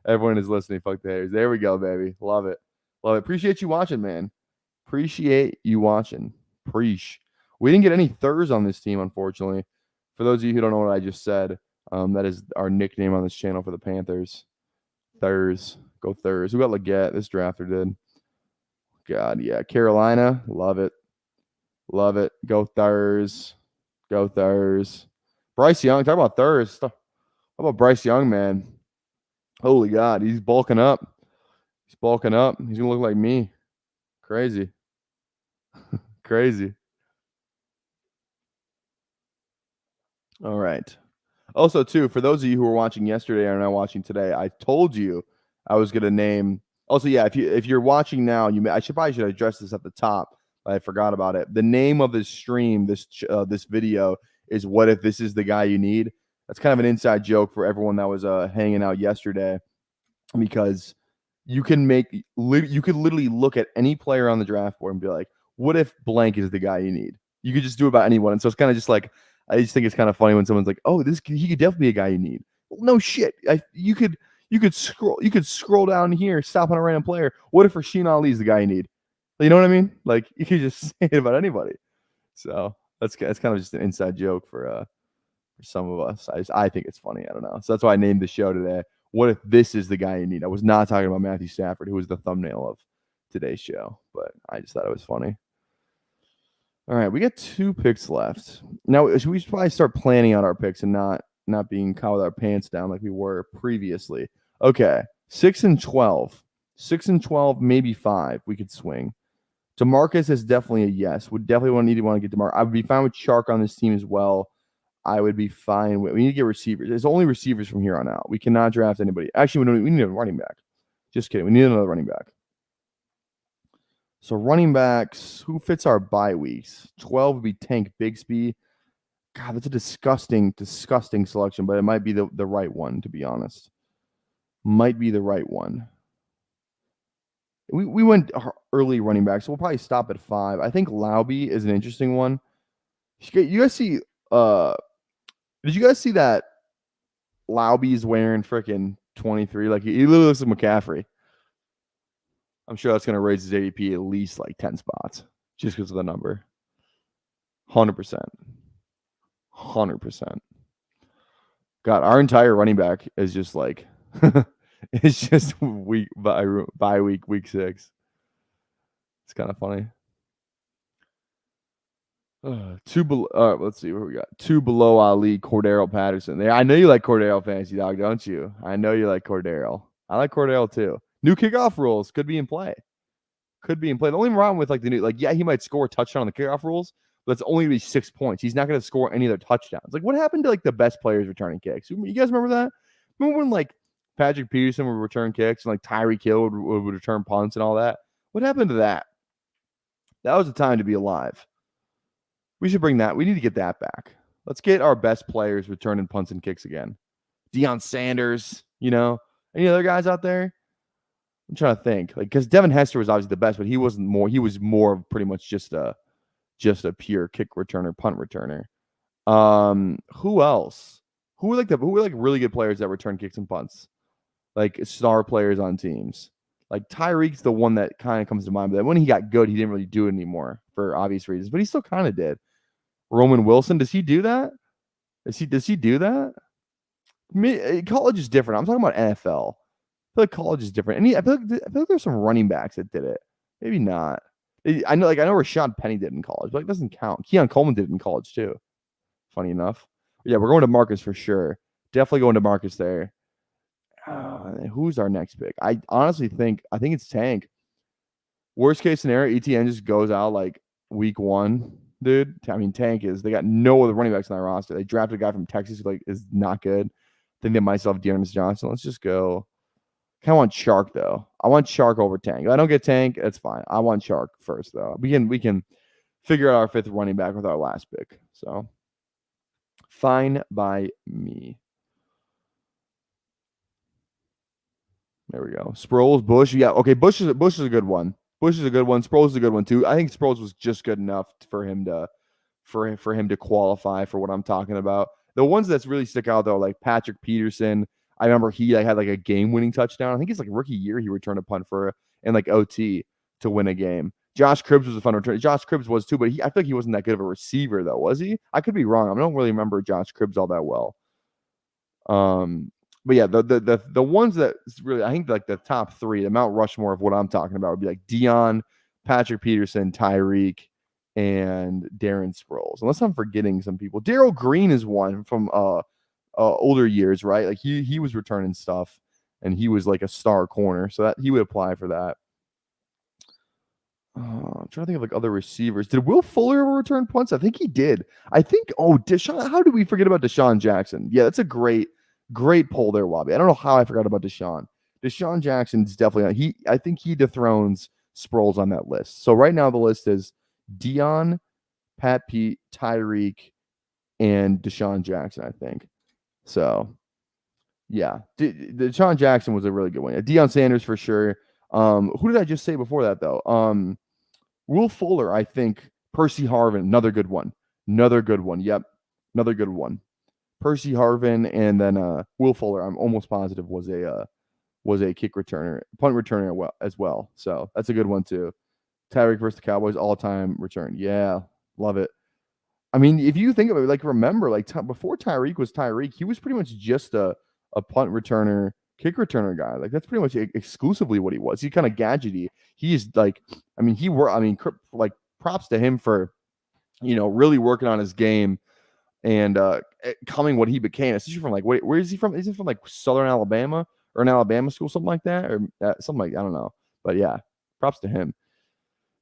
Speaker 1: Everyone is listening. Fuck the haters. There we go, baby. Love it. Appreciate you watching, man. Appreciate you watching. We didn't get any Thurs on this team, unfortunately. For those of you who don't know what I just said, that is our nickname on this channel for the Panthers. Thurs. Go Thurs. Who got Leggett? This drafter did. God, yeah. Carolina. Love it. Love it. Go Thurs. Go Thurs. Bryce Young. Talk about Thurs. How about Bryce Young, man? Holy God. He's bulking up. He's bulking up. He's going to look like me. Crazy. Crazy. All right. Also, too, for those of you who were watching yesterday or not watching today, I told you I was going to name. Also, yeah, if you're watching now, I should address this at the top, but I forgot about it. The name of this stream, this video, is "What if this is the guy you need?" That's kind of an inside joke for everyone that was hanging out yesterday, because you could literally look at any player on the draft board and be like, "What if blank is the guy you need?" You could just do about anyone, and so it's kind of just like. I just think it's kind of funny when someone's like, "Oh, he could definitely be a guy you need." Well, no shit. You could scroll down here, stop on a random player. What if Rasheed Ali is the guy you need? You know what I mean? Like you could just say it about anybody. So that's kind of just an inside joke for some of us. I think it's funny. I don't know. So that's why I named the show today. What if this is the guy you need? I was not talking about Matthew Stafford, who was the thumbnail of today's show, but I just thought it was funny. All right, we got 2 picks left. Now, we should probably start planning out our picks and not being caught with our pants down like we were previously. Okay, 6 and 12. 6 and 12, maybe 5. We could swing. DeMarcus is definitely a yes. Would definitely want to get DeMarcus. I would be fine with Chark on this team as well. I would be fine with. We need to get receivers. There's only receivers from here on out. We cannot draft anybody. Actually, we need a running back. Just kidding. We need another running back. So running backs, who fits our bye weeks? 12 would be Tank Bigsby. God, that's a disgusting, disgusting selection, but it might be the right one, to be honest. Might be the right one. We went early running back, so we'll probably stop at 5. I think Lauby is an interesting one. You guys see did you guys see that Lauby's wearing freaking 23? Like he literally looks like McCaffrey. I'm sure that's gonna raise his ADP at least like 10 spots just because of the number. 100%. 100%. God, our entire running back is just like it's just week by week 6. It's kind of funny. Let's see what we got. 2 below Ali, Cordero Patterson. There, I know you like Cordero fantasy dog, don't you? I know you like Cordero. I like Cordero too. New kickoff rules could be in play. Could be in play. The only problem with like the new, like, yeah, he might score a touchdown on the kickoff rules, but it's only gonna be 6 points. He's not gonna score any other touchdowns. Like, what happened to like the best players returning kicks? You guys remember that? Remember when like Patrick Peterson would return kicks and like Tyreek Hill would return punts and all that? What happened to that? That was the time to be alive. We should bring that. We need to get that back. Let's get our best players returning punts and kicks again. Deion Sanders, you know, any other guys out there? I'm trying to think, like, because Devin Hester was obviously the best, but he wasn't more. He was more of pretty much just a pure kick returner, punt returner. Who else? Who were like really good players that return kicks and punts, like star players on teams? Like Tyreek's the one that kind of comes to mind, but when he got good, he didn't really do it anymore for obvious reasons, but he still kind of did. Roman Wilson, does he do that? Does he do that? College is different. I'm talking about NFL. I feel like college is different. And I feel like there's some running backs that did it. Maybe not. I know Rashad Penny did in college, but it doesn't count. Keon Coleman did it in college too. Funny enough. But yeah, we're going to Marcus for sure. Definitely going to Marcus there. Who's our next pick? I honestly think it's Tank. Worst case scenario, ETN just goes out like week 1. Dude, I mean, Tank is. They got no other running backs on that roster. They drafted a guy from Texas who like is not good. Think they might still have Dearness Johnson. Let's just go. Kind of want Shark though. I want Shark over Tank. If I don't get Tank, that's fine. I want Shark first though. We can figure out our 5th running back with our last pick. So fine by me. There we go. Sproles, Bush. Yeah, okay. Bush is a good one. Bush is a good one. Sproles is a good one too. I think Sproles was just good enough for him to qualify for what I'm talking about. The ones that's really stick out though, like Patrick Peterson. I remember he had like a game-winning touchdown. I think it's like rookie year he returned a punt for and like OT to win a game. Josh Cribbs was a fun return. Josh Cribbs was too, but I feel like he wasn't that good of a receiver though, was he? I could be wrong. I don't really remember Josh Cribbs all that well. But yeah, the ones that really, I think like the top 3, the Mount Rushmore of what I'm talking about would be like Deion, Patrick Peterson, Tyreek, and Darren Sproles. Unless I'm forgetting some people. Darrell Green is one from older years, right? Like he was returning stuff, and he was like a star corner, so that he would apply for that. I'm trying to think of like other receivers. Did Will Fuller ever return punts? I think he did. I think. Oh, Deshaun. How did we forget about Deshaun Jackson? Yeah, that's a great pull there, Wabi. I don't know how I forgot about Deshaun. Deshaun Jackson's definitely I think he dethrones Sproles on that list. So right now the list is Deion, Pat Pete, Tyreek, and Deshaun Jackson, I think. So yeah, Deshaun Jackson was a really good one. Deion Sanders for sure. Who did I just say before that though? Will Fuller, I think. Percy Harvin, another good one. Yep, another good one. Percy Harvin, and then Will Fuller, I'm almost positive was a kick returner, punt returner as well. So that's a good one too. Tyreek versus the Cowboys all-time return. Yeah, love it. I mean, if you think of it, like remember, like before Tyreek was Tyreek, he was pretty much just a punt returner, kick returner guy. Like that's pretty much exclusively what he was. He's kind of gadgety. He's like, I mean, like props to him for, really working on his game and becoming what he became. Especially from like, where is he from? Is he from like Southern Alabama or an Alabama school, something like that, or something like I don't know. But yeah, props to him.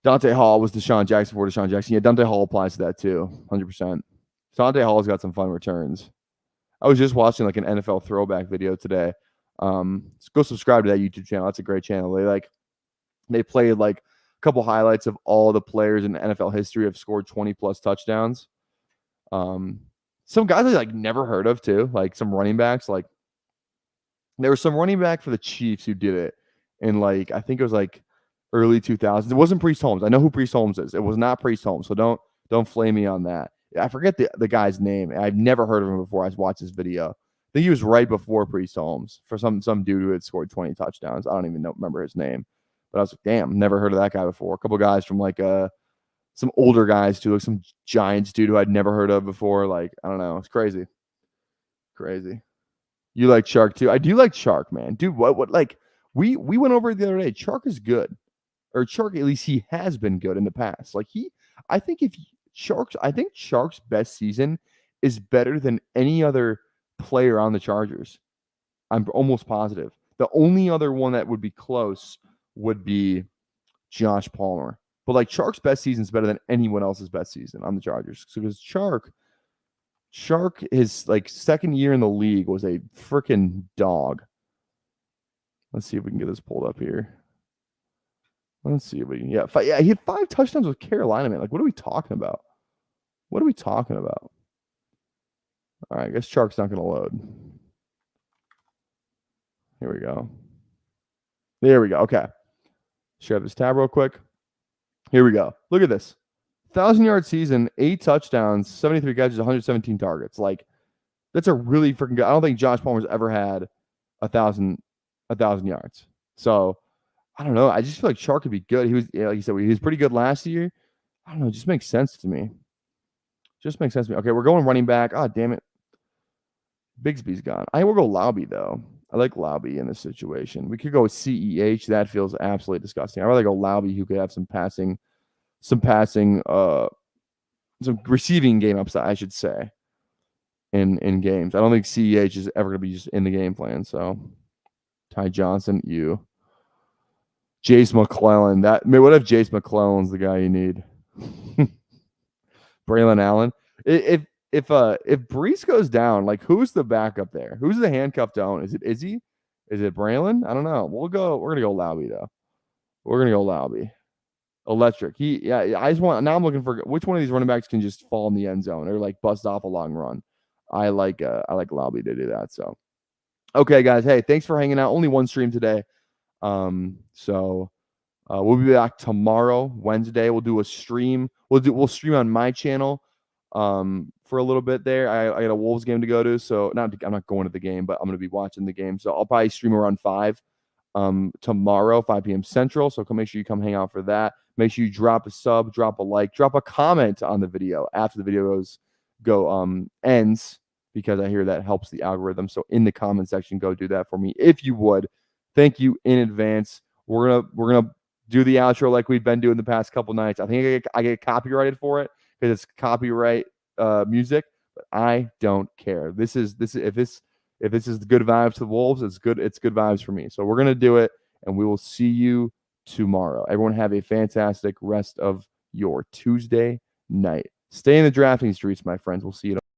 Speaker 1: Dante Hall was Deshaun Jackson for Deshaun Jackson. Yeah, Dante Hall applies to that too, 100%. Dante Hall's got some fun returns. I was just watching like an NFL throwback video today. Go subscribe to that YouTube channel. That's a great channel. They played like couple highlights of all the players in NFL history have scored 20+ touchdowns. Some guys I like never heard of too, like some running backs. Like there was some running back for the Chiefs who did it in like I think it was like early 2000s. It wasn't Priest Holmes. I know who Priest Holmes is. It was not Priest Holmes. So don't flame me on that. I forget the guy's name. I've never heard of him before. I watched this video. I think he was right before Priest Holmes for some dude who had scored 20 touchdowns. I don't even remember his name, but I was like, damn, never heard of that guy before. A couple guys from like some older guys too, like some Giants dude who I'd never heard of before. Like I don't know, it's crazy, crazy. You like Shark too? I do like Shark, man. Dude, what like we went over it the other day. Shark is good, or Shark at least he has been good in the past. Like I think Shark's best season is better than any other player on the Chargers. I'm almost positive. The only other one that would be close would be Josh Palmer. But like Shark's best season is better than anyone else's best season on the Chargers. So because Shark, his like second year in the league was a freaking dog. Let's see if we can get this pulled up here. Let's see if we can. Yeah, he had 5 touchdowns with Carolina, man. Like, what are we talking about? What are we talking about? All right, I guess Shark's not going to load. Here we go. There we go. Okay. Share this tab real quick. Here we go. Look at this. 1,000-yard season, 8 touchdowns, 73 catches, 117 targets. Like, that's a really freaking good. I don't think Josh Palmer's ever had 1,000 yards. So, I don't know. I just feel like Shark could be good. He was, like you said, he was pretty good last year. I don't know. It just makes sense to me. Okay, we're going running back. Oh, damn it. Bigsby's gone. I will go Lauby, though. I like Lauby in this situation. We could go with CEH. That feels absolutely disgusting. I'd rather go Lauby, who could have some receiving game upside, I should say, in games. I don't think CEH is ever going to be just in the game plan. So, Ty Johnson, you. Jace McClellan. What if Jace McClellan's the guy you need? Braylon Allen. If Brees goes down, like who's the backup there? Who's the handcuffed down? Is it Izzy? Is it Braylon? I don't know. We're gonna go Lauby though. We're gonna go Lauby. Electric. Now I'm looking for which one of these running backs can just fall in the end zone or like bust off a long run. I like Lauby to do that. So okay, guys. Hey, thanks for hanging out. Only one stream today. We'll be back tomorrow, Wednesday. We'll do a stream. We'll stream on my channel for a little bit there. I got a Wolves game to go to, so I'm not going to the game, but I'm going to be watching the game. So I'll probably stream around 5 tomorrow, 5 p.m. Central. So make sure you come hang out for that. Make sure you drop a sub, drop a like, drop a comment on the video after the video ends, because I hear that helps the algorithm. So in the comment section, go do that for me if you would. Thank you in advance. We're gonna do the outro like we've been doing the past couple nights. I think I get copyrighted for it because it's copyright music, but I don't care. If this is the good vibes to the Wolves, it's good vibes for me. So we're gonna do it, and we will see you tomorrow. Everyone have a fantastic rest of your Tuesday night. Stay in the drafting streets, my friends. We'll see you tomorrow.